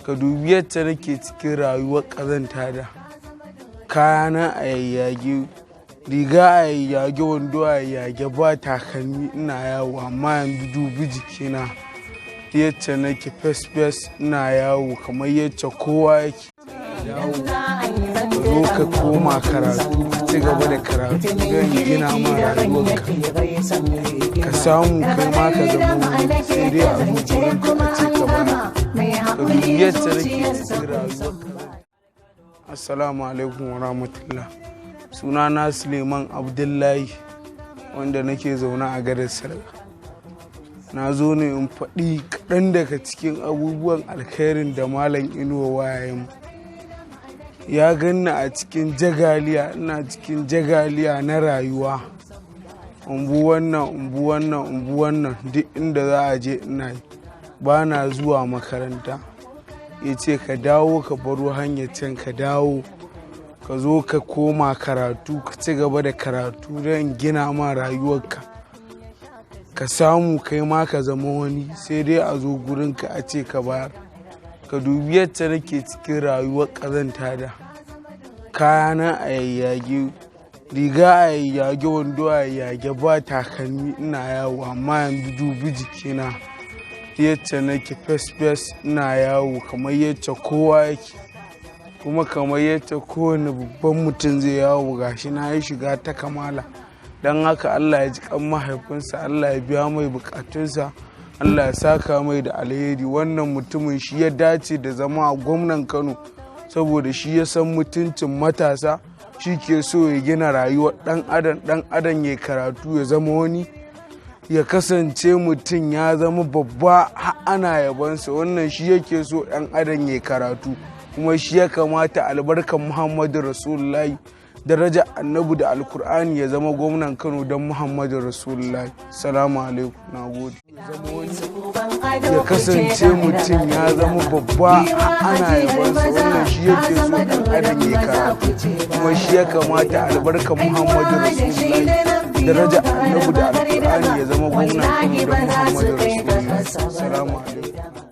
ka dubi yadda nake cikin rayuwar ƙazanta da kayana a yayyage, riga a yayyage, wando a yayyage, ba takalmi ina yawo. Amma yanzu dubi jikina yadda nake fes ina yawo kamar yadda kowa yake yawo. Ka zo ka koma karatu, ka ci gaba da karatu don gina ma rayuwarka, ka samu kai ma ka zama wani, sai dai a zuciyar ka a ce ka bana. Ka dubi yadda nake cikin rayuwarka. Assalamu alaikum wa rahmatullah. Sunana Suleiman Abdullahi wanda nake zaune a garin Salga. Na zo ne in faɗi kaɗan daga cikin abubuwan alkhairin da Malam Inuwa wayayen ya ganni a cikin jagaliya, ina cikin jagaliya na rayuwa. Umbu wannan duk inda za a je ina yi, ba na zuwa makaranta. Ya ce ka dawo ka baro hanyar can, ka dawo ka zo ka koma karatu, ka ci gaba da karatu don gina ma rayuwarka, ka samu kai ma ka zama wani, sai dai a zo gurinka a ce ka bayar. Ka dubi yadda nake cikin rayuwar ƙazanta da kayana a yayyage, riga a yayyage, wando a yayyage, ba takalmi ina yawo. Amma yanzu dubi jikina yadda nake fes ina yawo kamar yadda kowa yake, kuma kamar yadda kowane babban mutum zai yawo. Gashi na yi shiga ta kamala. Don haka Allah ya ji kan mahaifinsa, Allah ya biya mai bukatunsa, Allah ya saka mai da alheri. Wannan mutumin shi ya dace da zama a gwamnan Kano, saboda shi ya san mutuncin matasa, shi ke so ya gina rayuwar ɗan adam ya karatu ya zama wani, ya kasance mutum ya zama babba har ana yabansa. Wannan shi yake so ɗan adam ya karatu, kuma shi ya kamata albarkan Muhammadu Rasulullahi, daraja annabi da alkur'ani ya zama gwamnan Kano don Muhammadu Rasulullahi. Salamu alaikum, na gode. Ya kasance mutum ya zama babba ana yabansa. Wannan shi yake so ɗan adam ya karatu, kuma shi ya kamata albarkan Muhammadu Rasulullahi, daraja annabi da alkur'ani ya zama gwamnan Kano don Muhammadu Rasulullahi. Salamu alaikum.